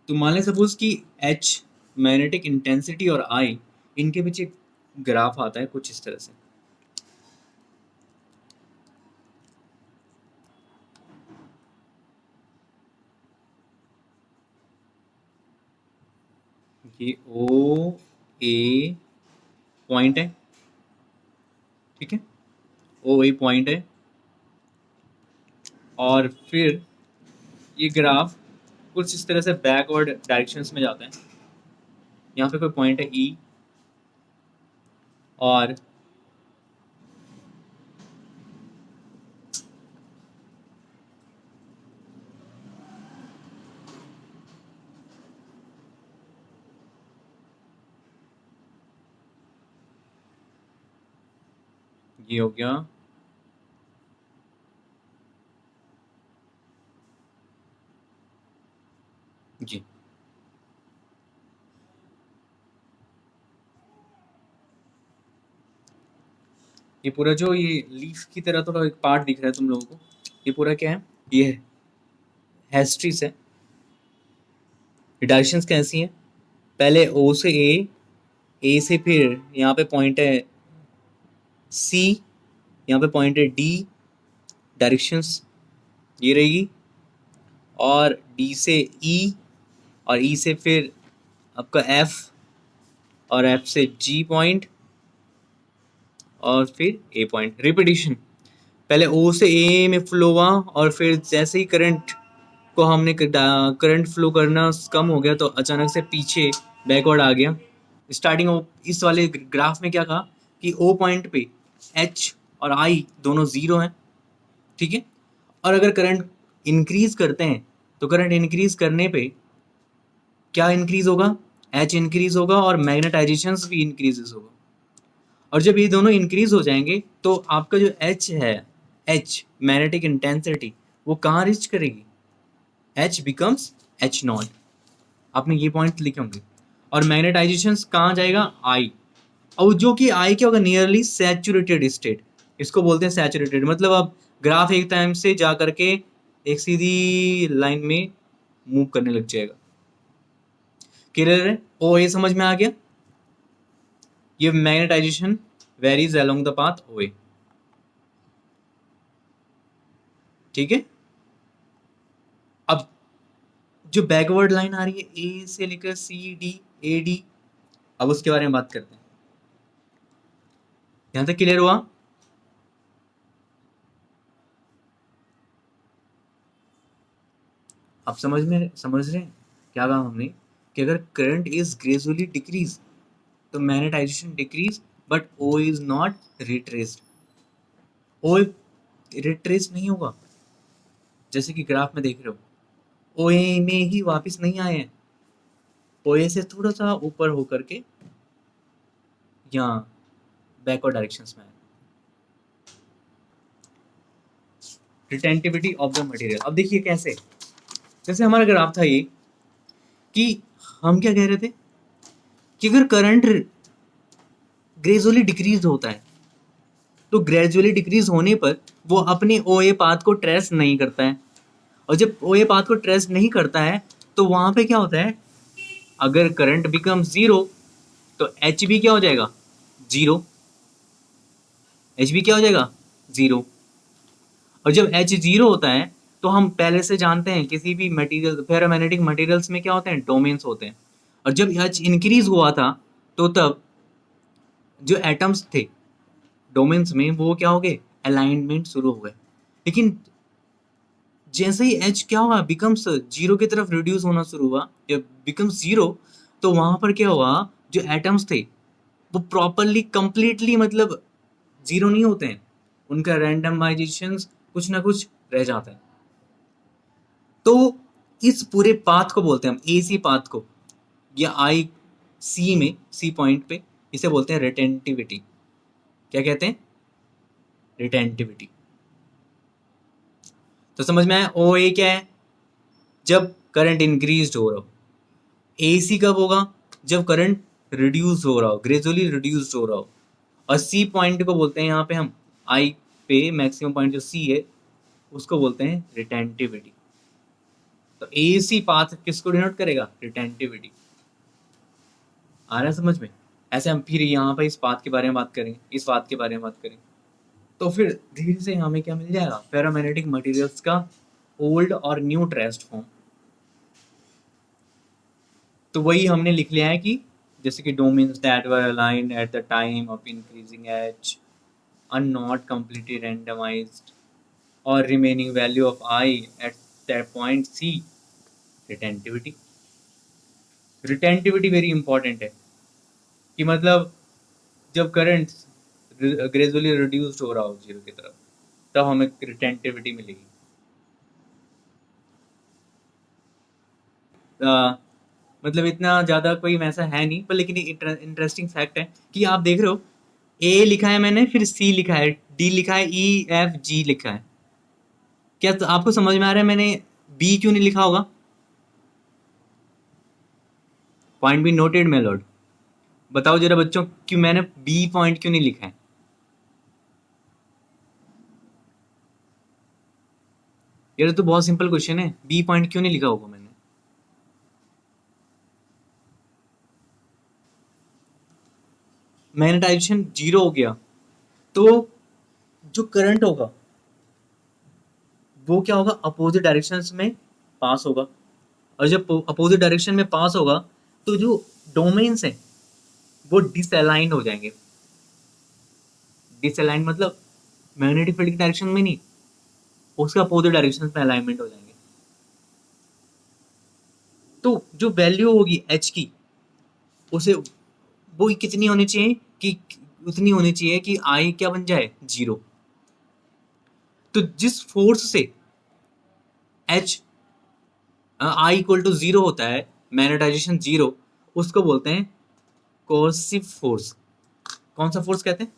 तो मान लें सपोज कि एच मैग्नेटिक इंटेंसिटी और आई, इनके बीच एक ग्राफ आता है कुछ इस तरह से। ये ओ ए पॉइंट है, ठीक है, ओ ए पॉइंट है, और फिर ये ग्राफ कुछ इस तरह से बैकवर्ड डायरेक्शंस में जाता है। यहाँ पे कोई पॉइंट है ई, और ये हो गया जी। ये पूरा जो ये लीफ की तरह थोड़ा एक पार्ट दिख रहा है तुम लोगों को, ये पूरा क्या है, ये हेस्ट्रीस है। डायरेक्शंस कैसी हैं, पहले ओ से ए से फिर यहाँ पे पॉइंट है सी, यहाँ पे पॉइंट है डी, डायरेक्शंस ये रहेगी, और डी से ई, और ई से फिर आपका एफ, और एफ से जी पॉइंट, और फिर ए पॉइंट। रिपीटिशन, पहले ओ से ए में फ्लो हुआ, और फिर जैसे ही करंट को हमने करंट फ्लो करना कम हो गया तो अचानक से पीछे बैकवर्ड आ गया। स्टार्टिंग इस वाले ग्राफ में क्या कहा कि ओ पॉइंट पे एच और आई दोनों ज़ीरो हैं, ठीक है, और अगर करंट इंक्रीज करते हैं तो करंट इंक्रीज करने पे क्या इंक्रीज होगा, एच इंक्रीज होगा और मैग्नेटाइजेशंस भी इंक्रीजेस होगा। और जब ये दोनों इंक्रीज हो जाएंगे तो आपका जो एच है, एच मैग्नेटिक इंटेंसिटी, वो कहाँ रीच करेगी, एच बिकम्स एच नॉट, आपने ये पॉइंट लिखे होंगे। और मैग्नेटाइजेशन कहाँ जाएगा, आई, और जो कि आई क्या होगा, नियरली सैचुरेटेड स्टेट, इसको बोलते हैं सैचुरेटेड। मतलब अब ग्राफ एक टाइम से जा करके एक सीधी लाइन में मूव करने लग जाएगा। क्लियर है, ओ ए समझ में आ गया। ये magnetization varies along the path O A, ठीक है। अब जो बैकवर्ड लाइन आ रही है ए से लेकर सी डी ए डी, अब उसके बारे में बात करते हैं। यहां तक क्लियर हुआ। आप समझ रहे हैं क्या कहा हमने, कि अगर करंट इज ग्रेजुअली डिक्रीज तो magnetization decrease, but O is not retraced, O retrace नहीं होगा, जैसे कि ग्राफ में देख रहे हो ओ ए में ही वापस नहीं आए हैं, ओ ए से थोड़ा सा ऊपर होकर के यहाँ बैकवर्ड डायरेक्शंस में आए। रिटेंटिविटी ऑफ द मटेरियल, अब देखिए कैसे, जैसे हमारा ग्राफ था ये, कि हम क्या कह रहे थे कि अगर करंट ग्रेजुअली डिक्रीज होता है तो ग्रेजुअली डिक्रीज होने पर वो अपने ओ ए पाथ को ट्रेस नहीं करता है, और जब ओ ए पाथ को ट्रेस नहीं करता है तो वहां पे क्या होता है, अगर करंट बिकम जीरो तो एच भी क्या हो जाएगा, जीरो, एच भी क्या हो जाएगा, जीरो। और जब एच जीरो होता है तो हम पहले से जानते हैं किसी भी मटेरियल, फेरोमैग्नेटिक मटेरियल्स में क्या होते हैं, डोमेन्स होते हैं, और जब एच इंक्रीज हुआ था तो तब जो एटम्स थे डोमेन्स में वो क्या हो गए, अलाइनमेंट शुरू हो गए। लेकिन जैसे ही एच क्या हुआ, बिकम्स जीरो की तरफ रिड्यूस होना शुरू हुआ, जब बिकम्स जीरो तो वहां पर क्या हुआ, जो एटम्स थे वो प्रॉपरली कंप्लीटली मतलब जीरो नहीं होते हैं, उनका रैंडमाइजेशन कुछ ना कुछ रह जाता है। तो इस पूरे पाथ को बोलते हैं हम ए सी पाथ को, या आई सी में सी पॉइंट पे, इसे बोलते हैं रिटेंटिविटी। क्या कहते हैं, रिटेंटिविटी। तो समझ में आया, ओ ए क्या है, जब करंट इंक्रीज हो रहा हो, ए सी कब होगा, जब करंट रिड्यूस हो रहा हो, ग्रेजुअली रिड्यूस हो रहा हो, और सी पॉइंट को बोलते हैं यहाँ पे हम, आई पे मैक्सिमम पॉइंट जो सी है उसको बोलते हैं रिटेंटिविटी। तो ए सी पाथ किसको डिनोट करेगा? रिटेंटिविटी। आ रहा है समझ में? ऐसे हम फिर यहाँ पे इस पाथ के बारे में बात करेंगे, इस पाथ के बारे में बात करेंगे, तो फिर धीरे से हमें क्या मिल जाएगा? फेरोमैग्नेटिक मटेरियल्स का ओल्ड और न्यू ट्रेस्ड फॉर्म। तो वही हमने लिख लिया है कि जैसे कि domains that were aligned at the time of increasing H are not completely randomized or remaining value of I at that point C. Retentivity. Retentivity very important है कि मतलब जब करंट ग्रेजुअली रिड्यूस्ड हो रहा हो जीरो की तरफ, तब हमें रिटेंटिविटी मिलेगी। मतलब इतना ज़्यादा कोई वैसा है नहीं, पर लेकिन इंटरेस्टिंग फैक्ट है कि आप देख रहे हो ए लिखा है मैंने, फिर सी लिखा है, डी लिखा है, ई एफ जी लिखा है। क्या तो आपको समझ में आ रहा है मैंने बी क्यों नहीं लिखा होगा? Point be noted my Lord. बताओ जरा बच्चों कि मैंने बी पॉइंट क्यों नहीं लिखा है? यार तो बहुत सिंपल क्वेश्चन है, बी पॉइंट क्यों नहीं लिखा होगा मैंने? मैग्नेटाइजेशन जीरो हो गया तो जो करंट होगा वो क्या होगा? अपोजिट डायरेक्शंस में पास होगा, और जब अपोजिट डायरेक्शन में पास होगा तो जो डोमेन्स हैं वो डिसअलाइन हो जाएंगे। डिसअलाइन मतलब मैग्नेटिक फील्ड की डायरेक्शन में नहीं, उसके अपोजिट डायरेक्शन में अलाइनमेंट हो जाएंगे। तो जो वैल्यू होगी एच की, उसे वो कितनी होनी चाहिए? कि उतनी होनी चाहिए कि आई क्या बन जाए? जीरो। तो जिस फोर्स से H I equal to zero होता है, मैग्नेटाइजेशन जीरो, उसको बोलते हैं कोर्सिव फोर्स। कौन सा फोर्स कहते हैं?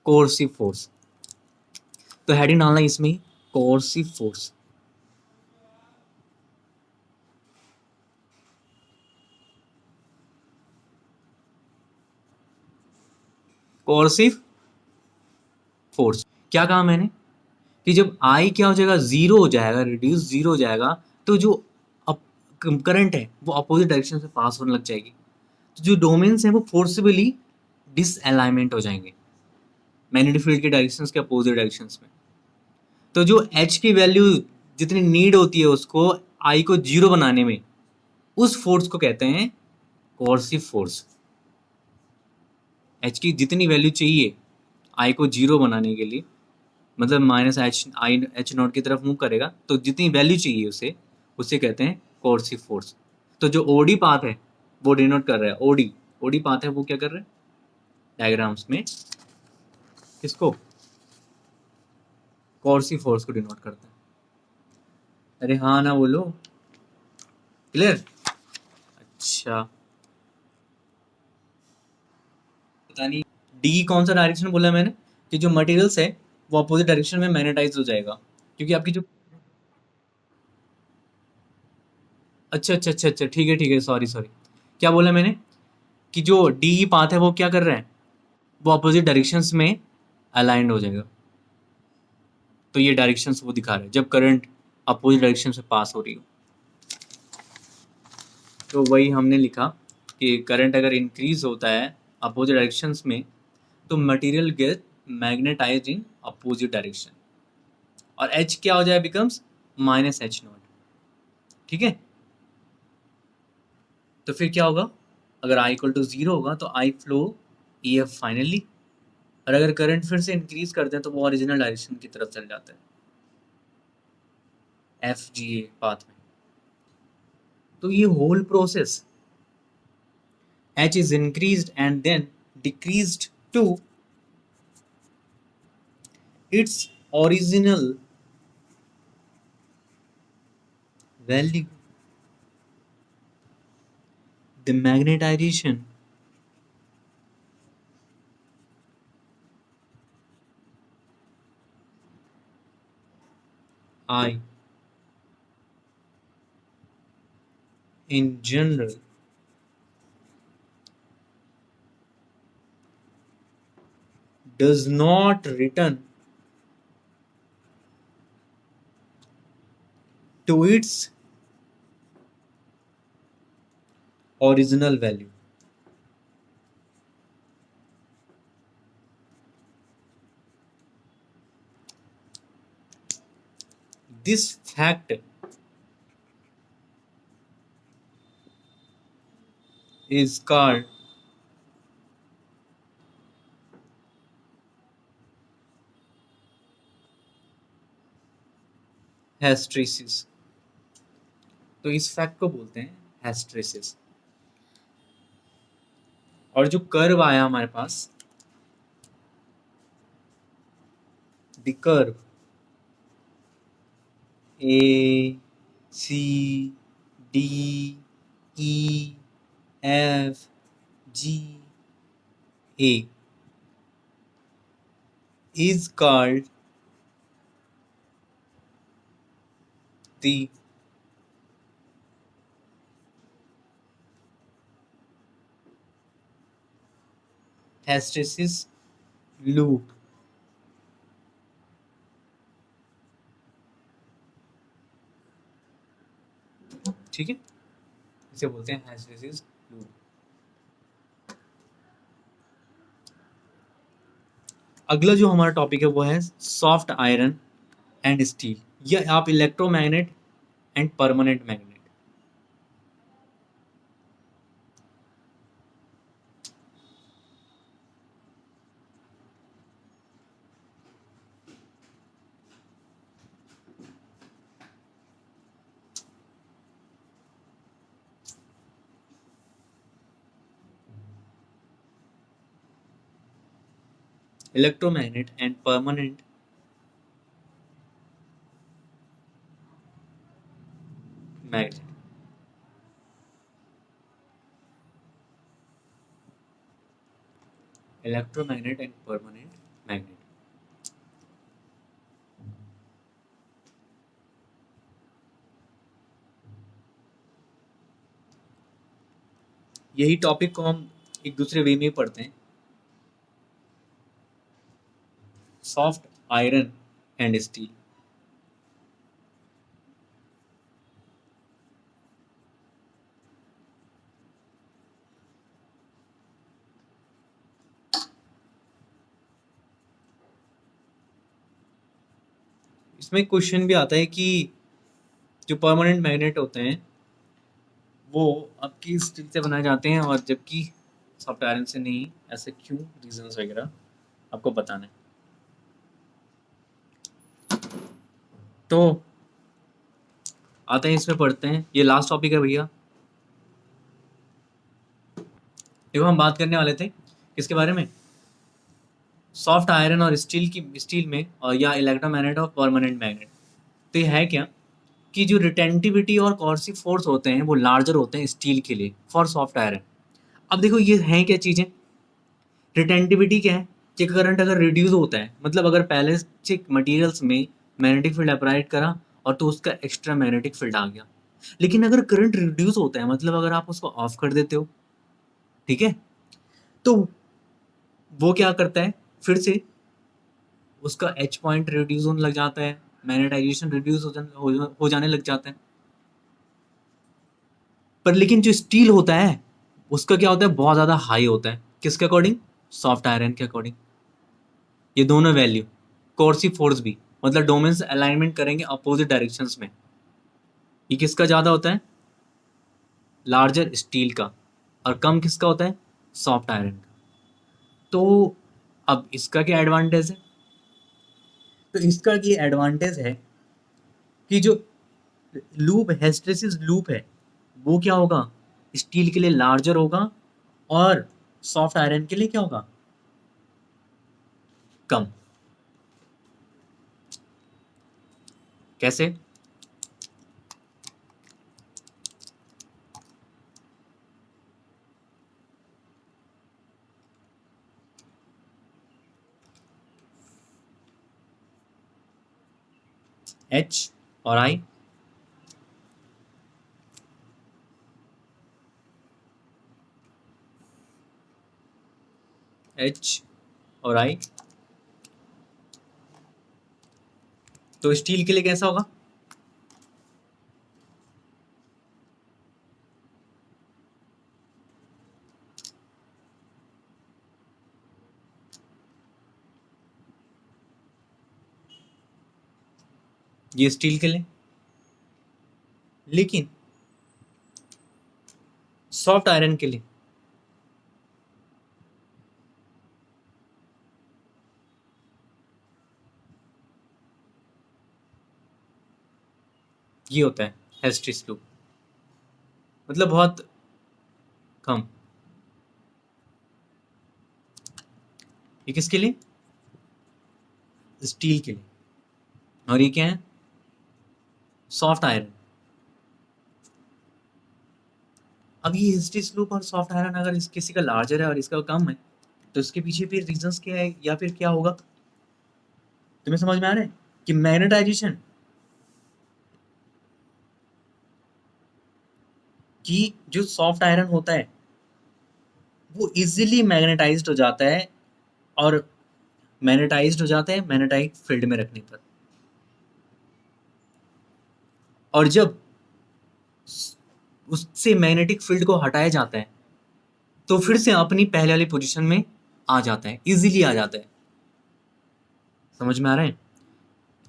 Coercive force. तो हेडिंग डालना इसमें कोर्सिव फोर्स। Coercive force. क्या कहा मैंने? कि जब आई क्या हो जाएगा? जीरो हो जाएगा, रिड्यूस जीरो हो जाएगा, तो जो करंट है वो अपोजिट डायरेक्शन से पास होने लग जाएगी। तो जो डोमेन्स हैं वो फोर्सिबली डिसअलाइनमेंट हो जाएंगे मैग्नेटिक फील्ड के डायरेक्शंस के अपोजिट डायरेक्शंस में। तो जो एच की वैल्यू जितनी नीड होती है उसको आई को जीरो बनाने में, उस फोर्स को कहते हैं कोर्सिव फोर्स। एच की जितनी वैल्यू चाहिए आई को जीरो बनाने के लिए, मतलब minus H I H not की तरफ मूव करेगा, तो जितनी वैल्यू चाहिए उसे, उसे कहते हैं कोर्सिव फोर्स। तो जो ओडी पाथ है वो डिनोट कर रहा है, ओडी ओडी पाथ है वो क्या कर रहा है डायग्राम्स में? किसको? कोर्सिव फोर्स को डिनोट करता है। अरे हाँ ना बोलो, क्लियर? अच्छा, पता नहीं डी कौन सा डायरेक्शन बोला मैंने? कि जो मटेरियल्स है वो अपोजिट डायरेक्शन में मैग्नेटाइज हो जाएगा, क्योंकि आपकी जो अच्छा अच्छा अच्छा अच्छा, ठीक है, सॉरी सॉरी। क्या बोला मैंने? कि जो डी पाथ है वो क्या कर रहा है? वो अपोजिट डायरेक्शंस में अलाइंड हो जाएगा। तो ये डायरेक्शंस वो दिखा रहा है जब करंट अपोजिट डायरेक्शन से पास हो रही हो। तो वही हमने लिखा कि करंट अगर इंक्रीज होता है अपोजिट डायरेक्शंस में, तो material get magnetize in opposite direction, और एच क्या हो जाए? Becomes minus H nought. ठीक है? तो फिर क्या होगा? अगर आई इक्वल टू जीरो होगा तो आई फ्लो ई एफ फाइनली, और अगर करंट फिर से इंक्रीज करते हैं तो वो ओरिजिनल डायरेक्शन की तरफ चल जाता है, एफ जी ए पाथ में। तो ये whole process H is increased and then decreased to its original value. The magnetization I in general does not return to its original value. This fact is called hysteresis। तो इस fact को बोलते हैं hysteresis। और जो curve आया हमारे पास, the curve A C D E F G A is called the hysteresis loop। ठीक है, इसे बोलते हैं hysteresis loop। अगला जो हमारा टॉपिक है वो है सॉफ्ट आयरन एंड स्टील, या आप electromagnet and permanent magnet. Electromagnet and permanent magnet. Electromagnet and permanent magnet. यही टॉपिक को हम एक दूसरे वे में पढ़ते हैं, सॉफ्ट आयरन एंड स्टील। इसमें क्वेश्चन भी आता है कि जो परमानेंट मैग्नेट होते हैं वो आपकी स्टील से बनाए जाते हैं और जबकि सॉफ्ट आयरन से नहीं, ऐसे क्यों, रीजंस वगैरह आपको बताना है। तो आते हैं इसमें पढ़ते हैं, ये लास्ट टॉपिक है भैया। देखो हम बात करने वाले थे किसके बारे में, सॉफ्ट आयरन और स्टील में और या इलेक्ट्रोमैग्नेट और परमानेंट मैग्नेट। तो ये है क्या कि जो रिटेंटिविटी और कॉर्सिव फोर्स होते हैं वो लार्जर होते हैं स्टील के लिए फॉर सॉफ्ट आयरन। अब देखो ये हैं क्या चीज़ें, रिटेंटिविटी क्या है कि करंट अगर रिड्यूस होता है, मतलब अगर पहले से मटेरियल्स में मैग्नेटिक फील्ड अप्लाइड करा और तो उसका एक्स्ट्रा मैग्नेटिक फील्ड आ गया, लेकिन अगर करंट रिड्यूस होता है मतलब अगर आप उसको ऑफ कर देते हो, ठीक है, तो वो क्या करता है, फिर से उसका एच पॉइंट रिड्यूस होने लग जाता है, मैग्नेटाइजेशन रिड्यूस हो जाने लग जाता है। पर लेकिन जो स्टील होता है उसका क्या होता है, बहुत ज़्यादा हाई होता है, किसके अकॉर्डिंग, सॉफ्ट आयरन के अकॉर्डिंग। ये दोनों वैल्यू, कोर्सिव फोर्स भी, मतलब डोमेन से अलाइनमेंट करेंगे अपोजिट डायरेक्शंस में, ये किसका ज़्यादा होता है, लार्जर स्टील का, और कम किसका होता है, सॉफ्ट आयरन का। तो अब इसका क्या एडवांटेज है, तो इसका ये एडवांटेज है कि जो लूप हिस्टैरिसीस लूप है वो क्या होगा, स्टील के लिए लार्जर होगा और सॉफ्ट आयरन के लिए क्या होगा, कम। कैसे, एच और आई, एच और आई, तो स्टील के लिए कैसा होगा, ये स्टील के लिए। लेकिन सॉफ्ट आयरन के लिए ये होता है हेस्टिस लूप, मतलब बहुत कम। ये किसके लिए? स्टील के लिए। और ये क्या है? Soft iron. अब ये हिस्टिस लूप और सॉफ्ट आयरन अगर किसी का लार्जर है और इसका कम है, तो इसके पीछे फिर रीजंस क्या है या फिर क्या होगा? तुम्हें समझ में आ रहा है कि मैग्नेटाइजेशन कि जो सॉफ्ट आयरन होता है वो इजीली मैग्नेटाइज्ड हो जाता है, और मैग्नेटाइज्ड हो जाता है मैग्नेटाइट फील्ड में रखने पर। और जब उससे मैग्नेटिक फील्ड को हटाया जाता है तो फिर से अपनी पहले वाली पोजीशन में आ जाता है, इजीली आ जाता है। समझ में आ रहा है?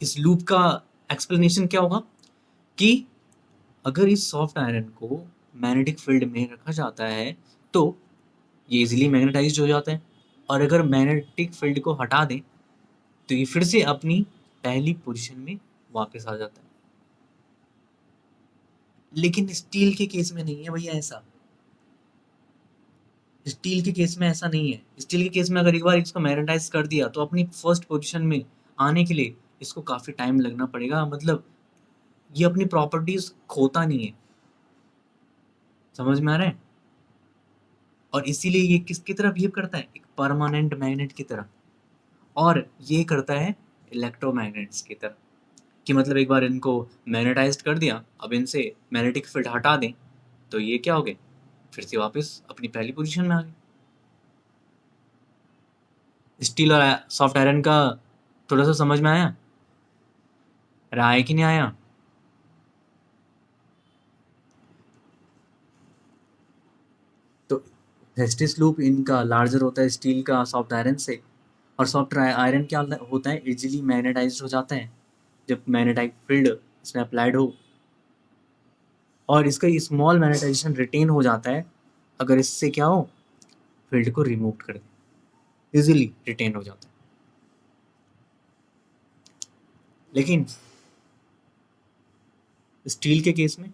इस लूप का एक्सप्लेनेशन क्या होगा कि अगर इस सॉफ्ट आयरन को मैग्नेटिक फील्ड में रखा जाता है तो ये इजीली मैग्नेटाइज्ड हो जाता है, और अगर मैग्नेटिक फील्ड को हटा दें तो ये फिर से अपनी पहली पोजीशन में वापस आ जाता है। लेकिन स्टील के केस में नहीं है भैया ऐसा। स्टील के केस में ऐसा नहीं है। स्टील के केस में अगर एक बार इसको मैग्नेटाइज कर दिया तो अपनी फर्स्ट पोजीशन में आने के लिए इसको काफ़ी टाइम लगना पड़ेगा, मतलब ये अपनी प्रॉपर्टीज खोता नहीं है। समझ में आ रहा है? और इसीलिए ये किसकी तरह बिहेव करता है? एक परमानेंट मैग्नेट की तरह। और ये करता है इलेक्ट्रोमैग्नेट्स की तरह, कि मतलब एक बार इनको मैग्नेटाइज्ड कर दिया, अब इनसे मैग्नेटिक फील्ड हटा दें तो ये क्या हो गए? फिर से वापस अपनी पहली पोजीशन में आ गए। स्टील और सॉफ्ट आयरन का थोड़ा सा समझ में आया? आया कि नहीं आया? तो हेस्टिस लूप इनका लार्जर होता है स्टील का सॉफ्ट आयरन से, और सॉफ्ट आयरन क्या होता है? इजीली मैग्नेटाइज्ड हो जाता है जब मैग्नेटाइट फील्ड इसमें अप्लाइड हो, और इसका स्मॉल मैग्नेटाइजेशन रिटेन हो जाता है अगर इससे क्या हो? फील्ड को रिमूव कर दे, इजीली रिटेन हो जाता है। लेकिन स्टील के केस में